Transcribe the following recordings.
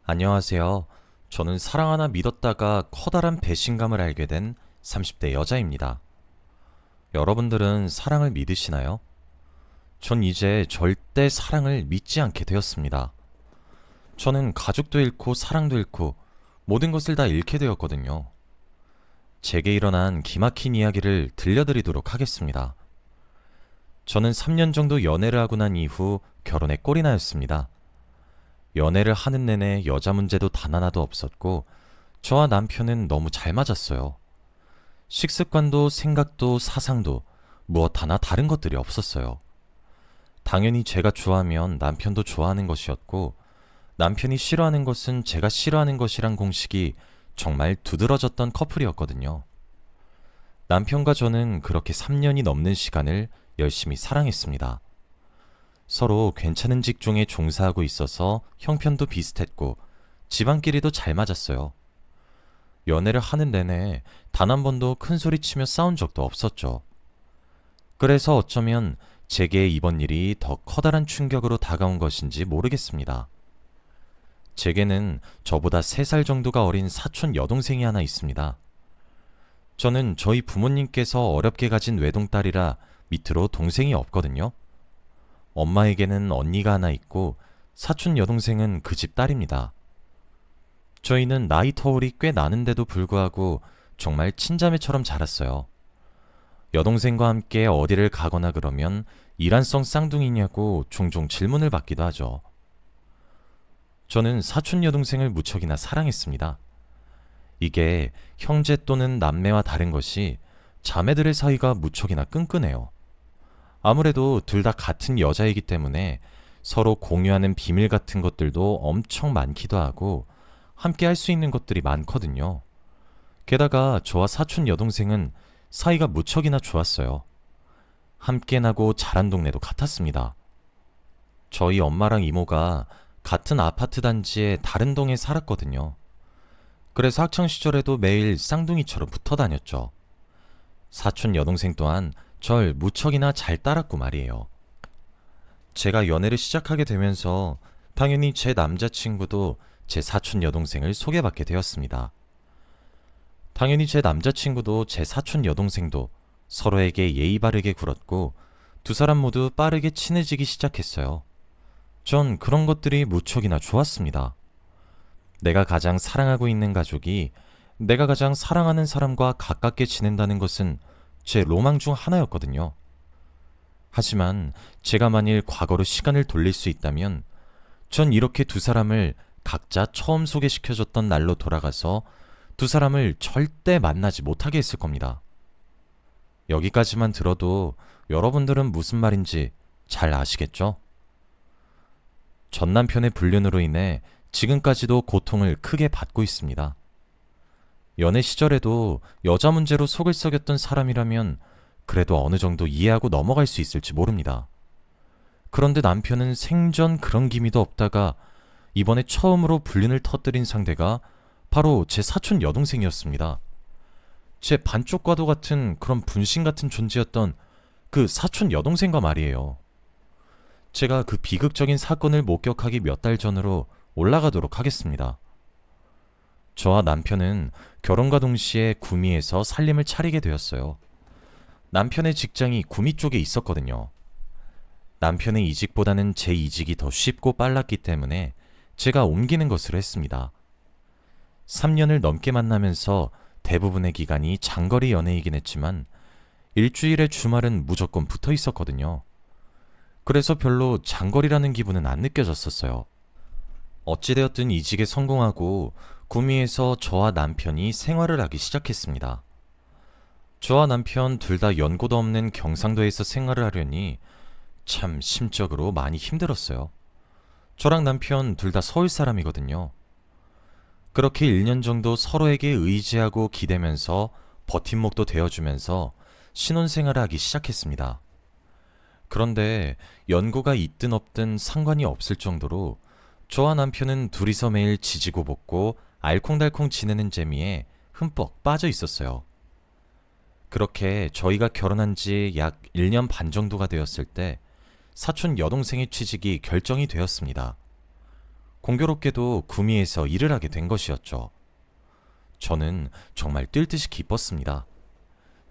안녕하세요. 저는 사랑 하나 믿었다가 커다란 배신감을 알게 된 30대 여자입니다. 여러분들은 사랑을 믿으시나요? 전 이제 절대 사랑을 믿지 않게 되었습니다. 저는 가족도 잃고 사랑도 잃고 모든 것을 다 잃게 되었거든요. 제게 일어난 기막힌 이야기를 들려드리도록 하겠습니다. 저는 3년 정도 연애를 하고 난 이후 결혼에 꼴이 나였습니다. 연애를 하는 내내 여자 문제도 단 하나도 없었고, 저와 남편은 너무 잘 맞았어요. 식습관도 생각도 사상도 무엇 하나 다른 것들이 없었어요. 당연히 제가 좋아하면 남편도 좋아하는 것이었고, 남편이 싫어하는 것은 제가 싫어하는 것이란 공식이 정말 두드러졌던 커플이었거든요. 남편과 저는 그렇게 3년이 넘는 시간을 열심히 사랑했습니다. 서로 괜찮은 직종에 종사하고 있어서 형편도 비슷했고 집안끼리도 잘 맞았어요. 연애를 하는 내내 단 한 번도 큰 소리 치며 싸운 적도 없었죠. 그래서 어쩌면 제게 이번 일이 더 커다란 충격으로 다가온 것인지 모르겠습니다. 제게는 저보다 3살 정도가 어린 사촌 여동생이 하나 있습니다. 저는 저희 부모님께서 어렵게 가진 외동딸이라 밑으로 동생이 없거든요. 엄마에게는 언니가 하나 있고 사촌 여동생은 그 집 딸입니다. 저희는 나이 터울이 꽤 나는데도 불구하고 정말 친자매처럼 자랐어요. 여동생과 함께 어디를 가거나 그러면 일란성 쌍둥이냐고 종종 질문을 받기도 하죠. 저는 사촌 여동생을 무척이나 사랑했습니다. 이게 형제 또는 남매와 다른 것이 자매들의 사이가 무척이나 끈끈해요. 아무래도 둘 다 같은 여자이기 때문에 서로 공유하는 비밀 같은 것들도 엄청 많기도 하고 함께 할 수 있는 것들이 많거든요. 게다가 저와 사촌 여동생은 사이가 무척이나 좋았어요. 함께 나고 자란 동네도 같았습니다. 저희 엄마랑 이모가 같은 아파트 단지의 다른 동에 살았거든요. 그래서 학창시절에도 매일 쌍둥이처럼 붙어 다녔죠. 사촌 여동생 또한 절 무척이나 잘 따랐고 말이에요. 제가 연애를 시작하게 되면서 당연히 제 남자친구도 제 사촌 여동생을 소개받게 되었습니다. 당연히 제 남자친구도 제 사촌 여동생도 서로에게 예의 바르게 굴었고 두 사람 모두 빠르게 친해지기 시작했어요. 전 그런 것들이 무척이나 좋았습니다. 내가 가장 사랑하고 있는 가족이 내가 가장 사랑하는 사람과 가깝게 지낸다는 것은 제 로망 중 하나였거든요. 하지만 제가 만일 과거로 시간을 돌릴 수 있다면 전 이렇게 두 사람을 각자 처음 소개시켜줬던 날로 돌아가서 두 사람을 절대 만나지 못하게 했을 겁니다. 여기까지만 들어도 여러분들은 무슨 말인지 잘 아시겠죠? 전 남편의 불륜으로 인해 지금까지도 고통을 크게 받고 있습니다. 연애 시절에도 여자 문제로 속을 썩였던 사람이라면 그래도 어느 정도 이해하고 넘어갈 수 있을지 모릅니다. 그런데 남편은 생전 그런 기미도 없다가 이번에 처음으로 불륜을 터뜨린 상대가 바로 제 사촌 여동생이었습니다. 제 반쪽과도 같은 그런 분신 같은 존재였던 그 사촌 여동생과 말이에요. 제가 그 비극적인 사건을 목격하기 몇 달 전으로 올라가도록 하겠습니다. 저와 남편은 결혼과 동시에 구미에서 살림을 차리게 되었어요. 남편의 직장이 구미 쪽에 있었거든요. 남편의 이직보다는 제 이직이 더 쉽고 빨랐기 때문에 제가 옮기는 것으로 했습니다. 3년을 넘게 만나면서 대부분의 기간이 장거리 연애이긴 했지만 일주일의 주말은 무조건 붙어 있었거든요. 그래서 별로 장거리라는 기분은 안 느껴졌었어요. 어찌되었든 이직에 성공하고 구미에서 저와 남편이 생활을 하기 시작했습니다. 저와 남편 둘 다 연고도 없는 경상도에서 생활을 하려니 참 심적으로 많이 힘들었어요. 저랑 남편 둘 다 서울 사람이거든요. 그렇게 1년 정도 서로에게 의지하고 기대면서 버팀목도 되어주면서 신혼생활을 하기 시작했습니다. 그런데 연고가 있든 없든 상관이 없을 정도로 저와 남편은 둘이서 매일 지지고 볶고 알콩달콩 지내는 재미에 흠뻑 빠져 있었어요. 그렇게 저희가 결혼한 지 약 1년 반 정도가 되었을 때 사촌 여동생의 취직이 결정이 되었습니다. 공교롭게도 구미에서 일을 하게 된 것이었죠. 저는 정말 뛸 듯이 기뻤습니다.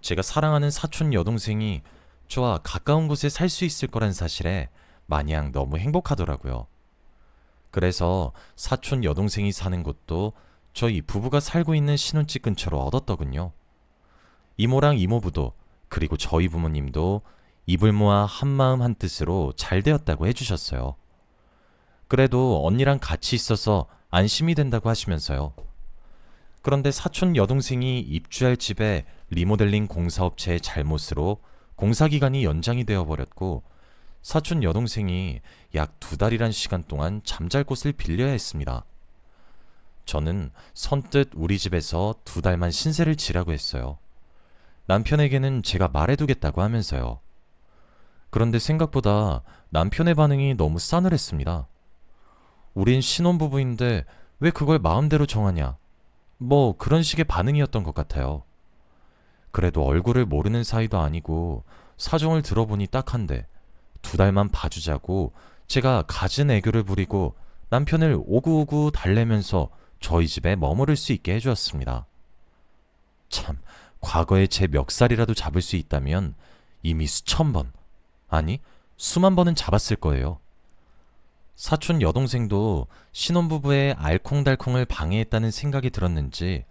제가 사랑하는 사촌 여동생이 저와 가까운 곳에 살 수 있을 거란 사실에 마냥 너무 행복하더라고요. 그래서 사촌 여동생이 사는 곳도 저희 부부가 살고 있는 신혼집 근처로 얻었더군요. 이모랑 이모부도 그리고 저희 부모님도 입을 모아 한마음 한뜻으로 잘 되었다고 해주셨어요. 그래도 언니랑 같이 있어서 안심이 된다고 하시면서요. 그런데 사촌 여동생이 입주할 집에 리모델링 공사업체의 잘못으로 공사기간이 연장이 되어버렸고 사촌 여동생이 약 2달이란 시간 동안 잠잘 곳을 빌려야 했습니다. 저는 선뜻 우리 집에서 2달만 신세를 지라고 했어요. 남편에게는 제가 말해두겠다고 하면서요. 그런데 생각보다 남편의 반응이 너무 싸늘했습니다. 우린 신혼부부인데 왜 그걸 마음대로 정하냐? 뭐 그런 식의 반응이었던 것 같아요. 그래도 얼굴을 모르는 사이도 아니고 사정을 들어보니 딱한데 2달만 봐주자고 제가 갖은 애교를 부리고 남편을 오구오구 달래면서 저희 집에 머무를 수 있게 해주었습니다. 참, 과거에 제 멱살이라도 잡을 수 있다면 이미 수천 번, 아니 수만 번은 잡았을 거예요. 사촌 여동생도 신혼부부의 알콩달콩을 방해했다는 생각이 들었는지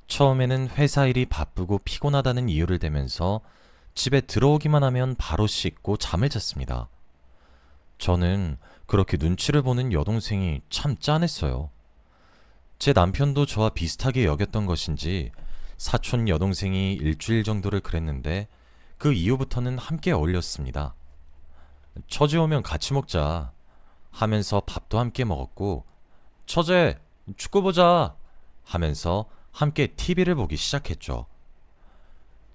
처음에는 회사 일이 바쁘고 피곤하다는 이유를 대면서 집에 들어오기만 하면 바로 씻고 잠을 잤습니다. 저는 그렇게 눈치를 보는 여동생이 참 짠했어요. 제 남편도 저와 비슷하게 여겼던 것인지 사촌 여동생이 일주일 정도를 그랬는데 그 이후부터는 함께 어울렸습니다. 처제 오면 같이 먹자 하면서 밥도 함께 먹었고 처제 축구 보자 하면서 함께 TV를 보기 시작했죠.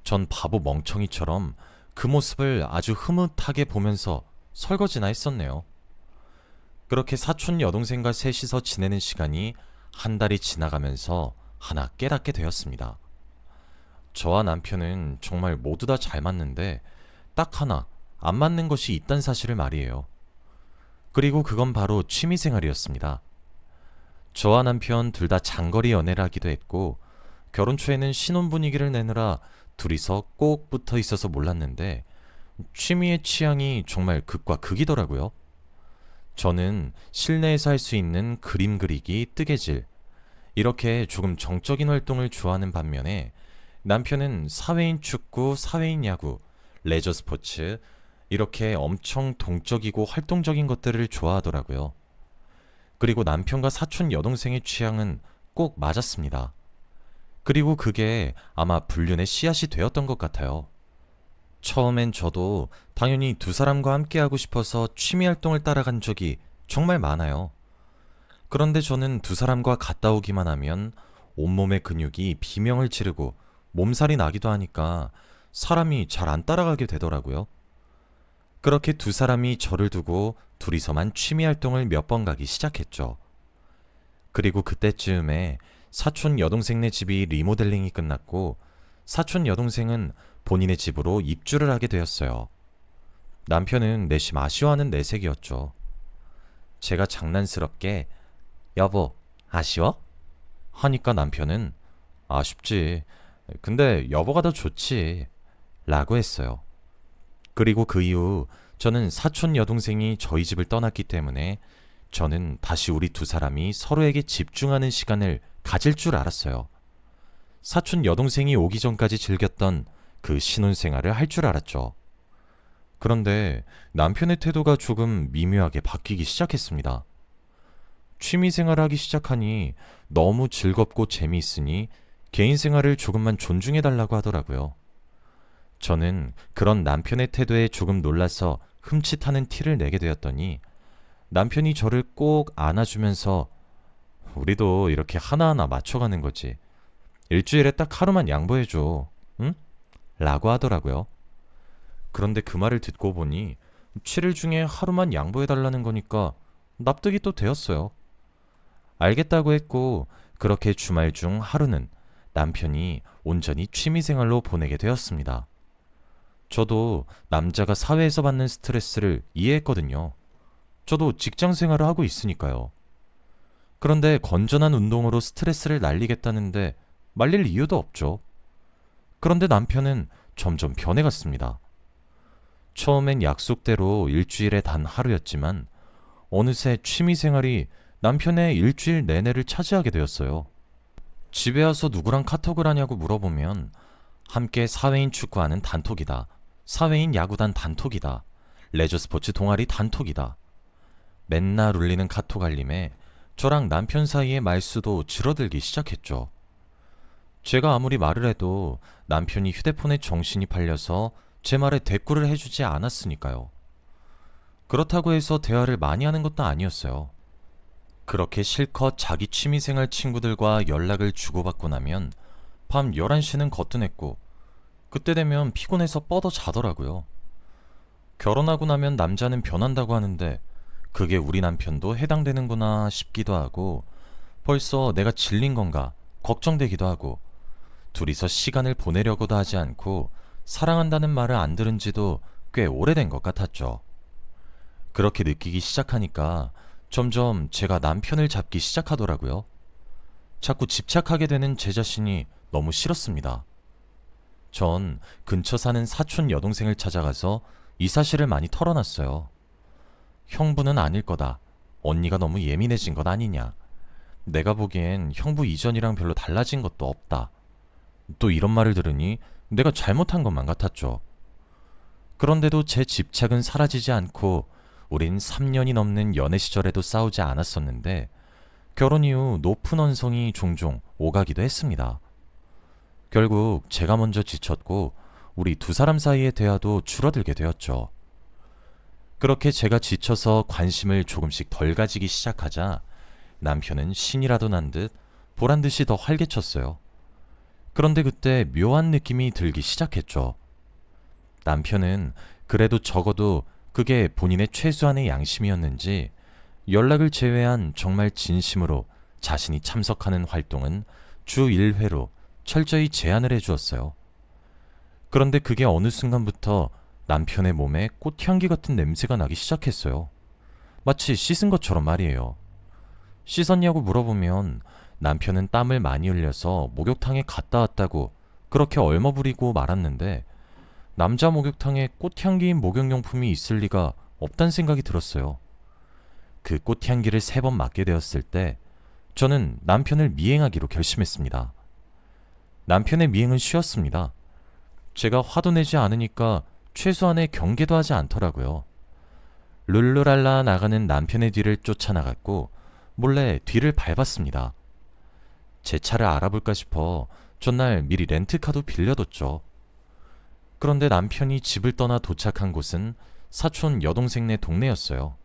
전 바보 멍청이처럼 그 모습을 아주 흐뭇하게 보면서 설거지나 했었네요. 그렇게 사촌 여동생과 셋이서 지내는 시간이 한 달이 지나가면서 하나 깨닫게 되었습니다. 저와 남편은 정말 모두 다 잘 맞는데 딱 하나 안 맞는 것이 있단 사실을 말이에요. 그리고 그건 바로 취미생활이었습니다. 저와 남편 둘 다 장거리 연애를 하기도 했고 결혼 초에는 신혼 분위기를 내느라 둘이서 꼭 붙어 있어서 몰랐는데 취미의 취향이 정말 극과 극이더라고요. 저는 실내에서 할 수 있는 그림 그리기, 뜨개질 이렇게 조금 정적인 활동을 좋아하는 반면에 남편은 사회인 축구, 사회인 야구, 레저 스포츠 이렇게 엄청 동적이고 활동적인 것들을 좋아하더라고요. 그리고 남편과 사촌 여동생의 취향은 꼭 맞았습니다. 그리고 그게 아마 불륜의 씨앗이 되었던 것 같아요. 처음엔 저도 당연히 두 사람과 함께하고 싶어서 취미 활동을 따라간 적이 정말 많아요. 그런데 저는 두 사람과 갔다 오기만 하면 온몸의 근육이 비명을 지르고 몸살이 나기도 하니까 사람이 잘 안 따라가게 되더라고요. 그렇게 두 사람이 저를 두고 둘이서만 취미 활동을 몇 번 가기 시작했죠. 그리고 그때쯤에 사촌 여동생네 집이 리모델링이 끝났고 사촌 여동생은 본인의 집으로 입주를 하게 되었어요. 남편은 내심 아쉬워하는 내색이었죠. 제가 장난스럽게 여보, 아쉬워? 하니까 남편은 아쉽지. 근데 여보가 더 좋지. 라고 했어요. 그리고 그 이후 저는 사촌 여동생이 저희 집을 떠났기 때문에 저는 다시 우리 두 사람이 서로에게 집중하는 시간을 가질 줄 알았어요. 사촌 여동생이 오기 전까지 즐겼던 그 신혼생활을 할 줄 알았죠. 그런데 남편의 태도가 조금 미묘하게 바뀌기 시작했습니다. 취미생활을 하기 시작하니 너무 즐겁고 재미있으니 개인생활을 조금만 존중해달라고 하더라고요. 저는 그런 남편의 태도에 조금 놀라서 흠칫하는 티를 내게 되었더니 남편이 저를 꼭 안아주면서 우리도 이렇게 하나하나 맞춰가는 거지. 일주일에 딱 하루만 양보해줘. 응? 라고 하더라고요. 그런데 그 말을 듣고 보니 7일 중에 하루만 양보해달라는 거니까 납득이 또 되었어요. 알겠다고 했고 그렇게 주말 중 하루는 남편이 온전히 취미생활로 보내게 되었습니다. 저도 남자가 사회에서 받는 스트레스를 이해했거든요. 저도 직장 생활을 하고 있으니까요. 그런데 건전한 운동으로 스트레스를 날리겠다는데 말릴 이유도 없죠. 그런데 남편은 점점 변해갔습니다. 처음엔 약속대로 일주일에 단 하루였지만 어느새 취미생활이 남편의 일주일 내내를 차지하게 되었어요. 집에 와서 누구랑 카톡을 하냐고 물어보면 함께 사회인 축구하는 단톡이다. 사회인 야구단 단톡이다. 레저 스포츠 동아리 단톡이다. 맨날 울리는 카톡 알림에 저랑 남편 사이의 말수도 줄어들기 시작했죠. 제가 아무리 말을 해도 남편이 휴대폰에 정신이 팔려서 제 말에 대꾸를 해주지 않았으니까요. 그렇다고 해서 대화를 많이 하는 것도 아니었어요. 그렇게 실컷 자기 취미생활 친구들과 연락을 주고받고 나면 밤 11시는 거뜬했고 그때 되면 피곤해서 뻗어 자더라고요. 결혼하고 나면 남자는 변한다고 하는데 그게 우리 남편도 해당되는구나 싶기도 하고 벌써 내가 질린 건가 걱정되기도 하고 둘이서 시간을 보내려고도 하지 않고 사랑한다는 말을 안 들은 지도 꽤 오래된 것 같았죠. 그렇게 느끼기 시작하니까 점점 제가 남편을 잡기 시작하더라고요. 자꾸 집착하게 되는 제 자신이 너무 싫었습니다. 전 근처 사는 사촌 여동생을 찾아가서 이 사실을 많이 털어놨어요. 형부는 아닐 거다. 언니가 너무 예민해진 것 아니냐. 내가 보기엔 형부 이전이랑 별로 달라진 것도 없다. 또 이런 말을 들으니 내가 잘못한 것만 같았죠. 그런데도 제 집착은 사라지지 않고 우린 3년이 넘는 연애 시절에도 싸우지 않았었는데 결혼 이후 높은 언성이 종종 오가기도 했습니다. 결국 제가 먼저 지쳤고 우리 두 사람 사이의 대화도 줄어들게 되었죠. 그렇게 제가 지쳐서 관심을 조금씩 덜 가지기 시작하자 남편은 신이라도 난 듯 보란 듯이 더 활개쳤어요. 그런데 그때 묘한 느낌이 들기 시작했죠. 남편은 그래도 적어도 그게 본인의 최소한의 양심이었는지 연락을 제외한 정말 진심으로 자신이 참석하는 활동은 주 1회로 철저히 제한을 해주었어요. 그런데 그게 어느 순간부터 남편의 몸에 꽃향기 같은 냄새가 나기 시작했어요. 마치 씻은 것처럼 말이에요. 씻었냐고 물어보면 남편은 땀을 많이 흘려서 목욕탕에 갔다 왔다고 그렇게 얼머부리고 말았는데 남자 목욕탕에 꽃향기인 목욕용품이 있을 리가 없단 생각이 들었어요. 그 꽃향기를 3번 맡게 되었을 때 저는 남편을 미행하기로 결심했습니다. 남편의 미행은 쉬웠습니다. 제가 화도 내지 않으니까 최소한의 경계도 하지 않더라고요. 룰루랄라 나가는 남편의 뒤를 쫓아나갔고 몰래 뒤를 밟았습니다. 제 차를 알아볼까 싶어 전날 미리 렌트카도 빌려뒀죠. 그런데 남편이 집을 떠나 도착한 곳은 사촌 여동생네 동네였어요.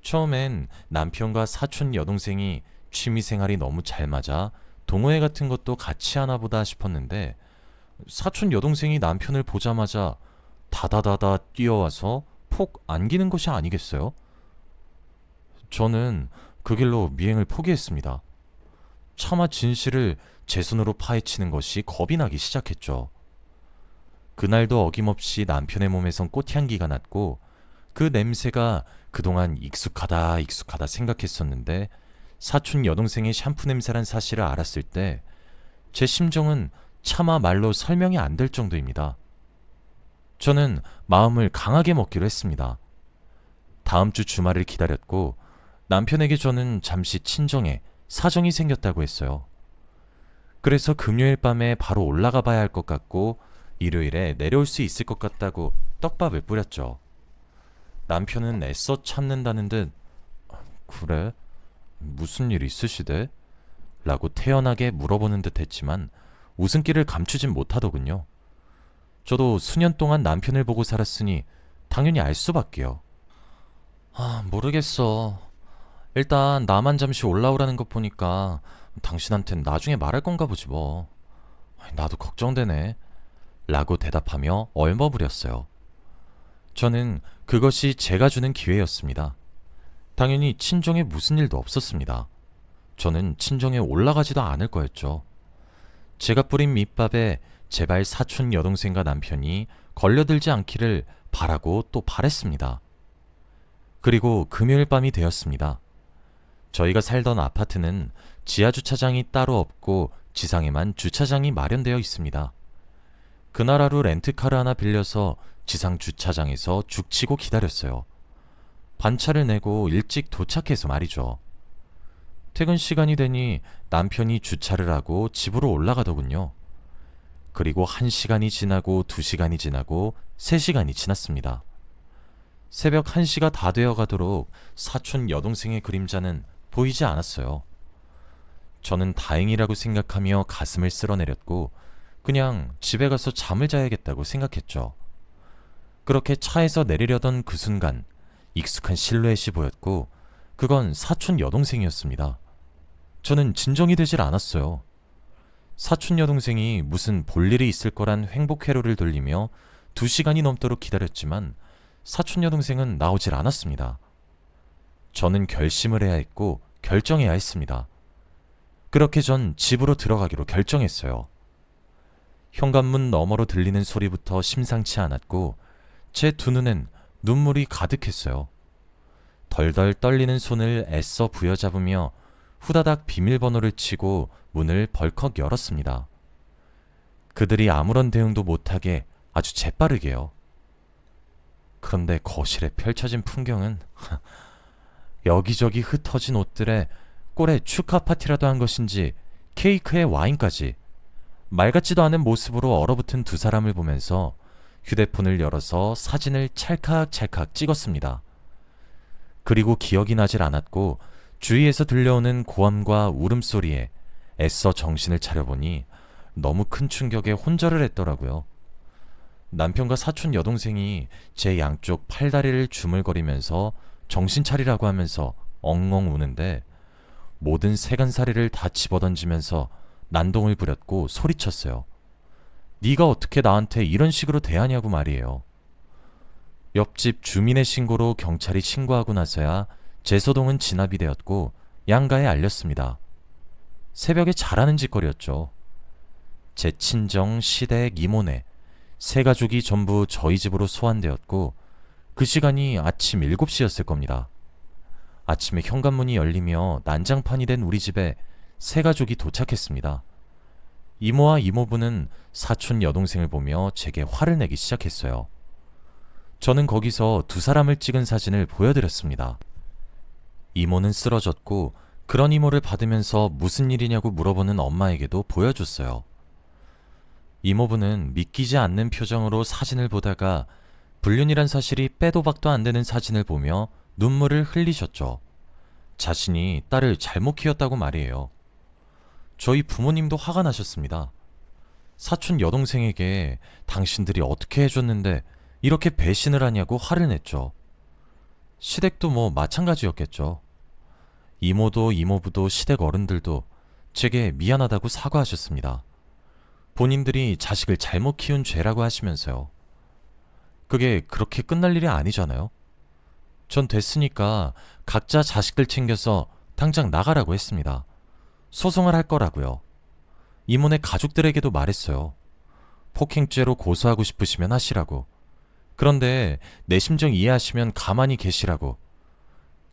처음엔 남편과 사촌 여동생이 취미생활이 너무 잘 맞아 동호회 같은 것도 같이 하나 보다 싶었는데 사촌 여동생이 남편을 보자마자 다다다다 뛰어와서 폭 안기는 것이 아니겠어요? 저는 그 길로 미행을 포기했습니다. 차마 진실을 제 손으로 파헤치는 것이 겁이 나기 시작했죠. 그날도 어김없이 남편의 몸에선 꽃향기가 났고 그 냄새가 그동안 익숙하다 생각했었는데 사촌 여동생의 샴푸 냄새란 사실을 알았을 때 제 심정은 차마 말로 설명이 안 될 정도입니다. 저는 마음을 강하게 먹기로 했습니다. 다음 주 주말을 기다렸고 남편에게 저는 잠시 친정에 사정이 생겼다고 했어요. 그래서 금요일 밤에 바로 올라가 봐야 할 것 같고 일요일에 내려올 수 있을 것 같다고 떡밥을 뿌렸죠. 남편은 애써 참는다는 듯 그래? 무슨 일 있으시대? 라고 태연하게 물어보는 듯 했지만 웃음기를 감추진 못하더군요. 저도 수년 동안 남편을 보고 살았으니 당연히 알 수밖에요. 모르겠어. 일단 나만 잠시 올라오라는 것 보니까 당신한텐 나중에 말할 건가 보지 뭐. 나도 걱정되네. 라고 대답하며 얼머무렸어요. 저는 그것이 제가 주는 기회였습니다. 당연히 친정에 무슨 일도 없었습니다. 저는 친정에 올라가지도 않을 거였죠. 제가 뿌린 밑밥에 제발 사촌 여동생과 남편이 걸려들지 않기를 바라고 또 바랬습니다. 그리고 금요일 밤이 되었습니다. 저희가 살던 아파트는 지하 주차장이 따로 없고 지상에만 주차장이 마련되어 있습니다. 그날 하루 렌트카를 하나 빌려서 지상 주차장에서 죽치고 기다렸어요. 반차를 내고 일찍 도착해서 말이죠. 퇴근 시간이 되니 남편이 주차를 하고 집으로 올라가더군요. 그리고 1시간이 지나고 2시간이 지나고 3시간이 지났습니다. 새벽 1시가 다 되어 가도록 사촌 여동생의 그림자는 보이지 않았어요. 저는 다행이라고 생각하며 가슴을 쓸어내렸고 그냥 집에 가서 잠을 자야겠다고 생각했죠. 그렇게 차에서 내리려던 그 순간 익숙한 실루엣이 보였고 그건 사촌 여동생이었습니다. 저는 진정이 되질 않았어요. 사촌 여동생이 무슨 볼일이 있을 거란 행복 회로를 돌리며 2시간이 넘도록 기다렸지만 사촌 여동생은 나오질 않았습니다. 저는 결심을 해야 했고 결정해야 했습니다. 그렇게 전 집으로 들어가기로 결정했어요. 현관문 너머로 들리는 소리부터 심상치 않았고 제 두 눈엔 눈물이 가득했어요. 덜덜 떨리는 손을 애써 부여잡으며 후다닥 비밀번호를 치고 문을 벌컥 열었습니다. 그들이 아무런 대응도 못하게 아주 재빠르게요. 그런데 거실에 펼쳐진 풍경은 여기저기 흩어진 옷들에 꼴에 축하 파티라도 한 것인지 케이크에 와인까지 말 같지도 않은 모습으로 얼어붙은 두 사람을 보면서 휴대폰을 열어서 사진을 찰칵찰칵 찍었습니다. 그리고 기억이 나질 않았고 주위에서 들려오는 고함과 울음소리에 애써 정신을 차려보니 너무 큰 충격에 혼절을 했더라고요. 남편과 사촌 여동생이 제 양쪽 팔다리를 주물거리면서 정신 차리라고 하면서 엉엉 우는데 모든 세간살이를 다 집어던지면서 난동을 부렸고 소리쳤어요. 네가 어떻게 나한테 이런 식으로 대하냐고 말이에요. 옆집 주민의 신고로 경찰이 신고하고 나서야 제 소동은 진압이 되었고 양가에 알렸습니다. 새벽에 잘하는 짓거리였죠. 제 친정, 시댁, 이모네 세 가족이 전부 저희 집으로 소환되었고 그 시간이 아침 7시였을 겁니다. 아침에 현관문이 열리며 난장판이 된 우리 집에 세 가족이 도착했습니다. 이모와 이모부는 사촌 여동생을 보며 제게 화를 내기 시작했어요. 저는 거기서 두 사람을 찍은 사진을 보여드렸습니다. 이모는 쓰러졌고 그런 이모를 받으면서 무슨 일이냐고 물어보는 엄마에게도 보여줬어요. 이모부는 믿기지 않는 표정으로 사진을 보다가 불륜이란 사실이 빼도 박도 안 되는 사진을 보며 눈물을 흘리셨죠. 자신이 딸을 잘못 키웠다고 말이에요. 저희 부모님도 화가 나셨습니다. 사촌 여동생에게 당신들이 어떻게 해줬는데 이렇게 배신을 하냐고 화를 냈죠. 시댁도 뭐 마찬가지였겠죠. 이모도 이모부도 시댁 어른들도 제게 미안하다고 사과하셨습니다. 본인들이 자식을 잘못 키운 죄라고 하시면서요. 그게 그렇게 끝날 일이 아니잖아요. 전 됐으니까 각자 자식들 챙겨서 당장 나가라고 했습니다. 소송을 할 거라고요. 이모네 가족들에게도 말했어요. 폭행죄로 고소하고 싶으시면 하시라고. 그런데 내 심정 이해하시면 가만히 계시라고.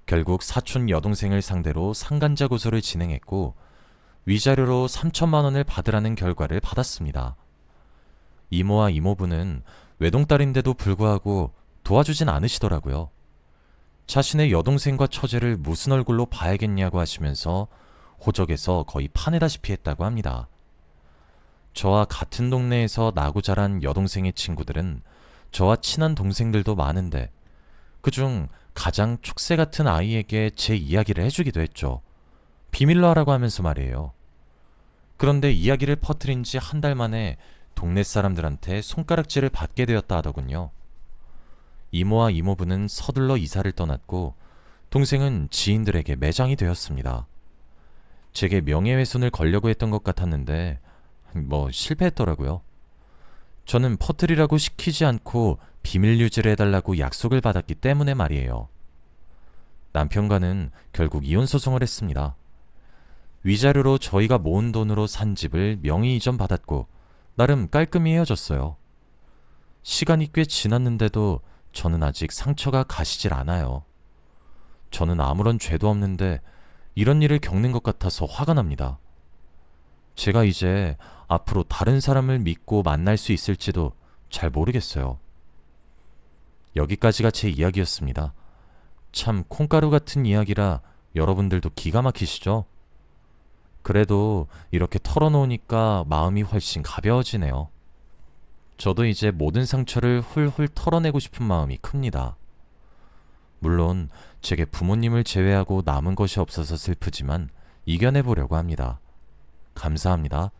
결국 사촌 여동생을 상대로 상간자 고소를 진행했고 위자료로 3천만 원을 받으라는 결과를 받았습니다. 이모와 이모부는 외동딸인데도 불구하고 도와주진 않으시더라고요. 자신의 여동생과 처제를 무슨 얼굴로 봐야겠냐고 하시면서 호적에서 거의 파내다시피 했다고 합니다. 저와 같은 동네에서 나고 자란 여동생의 친구들은 저와 친한 동생들도 많은데 그중 가장 촉새 같은 아이에게 제 이야기를 해주기도 했죠. 비밀로 하라고 하면서 말이에요. 그런데 이야기를 퍼뜨린 지 한 달 만에 동네 사람들한테 손가락질을 받게 되었다 하더군요. 이모와 이모부는 서둘러 이사를 떠났고 동생은 지인들에게 매장이 되었습니다. 제게 명예훼손을 걸려고 했던 것 같았는데 실패했더라고요. 저는 퍼뜨리라고 시키지 않고 비밀 유지를 해달라고 약속을 받았기 때문에 말이에요. 남편과는 결국 이혼소송을 했습니다. 위자료로 저희가 모은 돈으로 산 집을 명의 이전 받았고 나름 깔끔히 헤어졌어요. 시간이 꽤 지났는데도 저는 아직 상처가 가시질 않아요. 저는 아무런 죄도 없는데 이런 일을 겪는 것 같아서 화가 납니다. 제가 이제 앞으로 다른 사람을 믿고 만날 수 있을지도 잘 모르겠어요. 여기까지가 제 이야기였습니다. 참 콩가루 같은 이야기라 여러분들도 기가 막히시죠? 그래도 이렇게 털어놓으니까 마음이 훨씬 가벼워지네요. 저도 이제 모든 상처를 훌훌 털어내고 싶은 마음이 큽니다. 물론 제게 부모님을 제외하고 남은 것이 없어서 슬프지만 이겨내보려고 합니다. 감사합니다.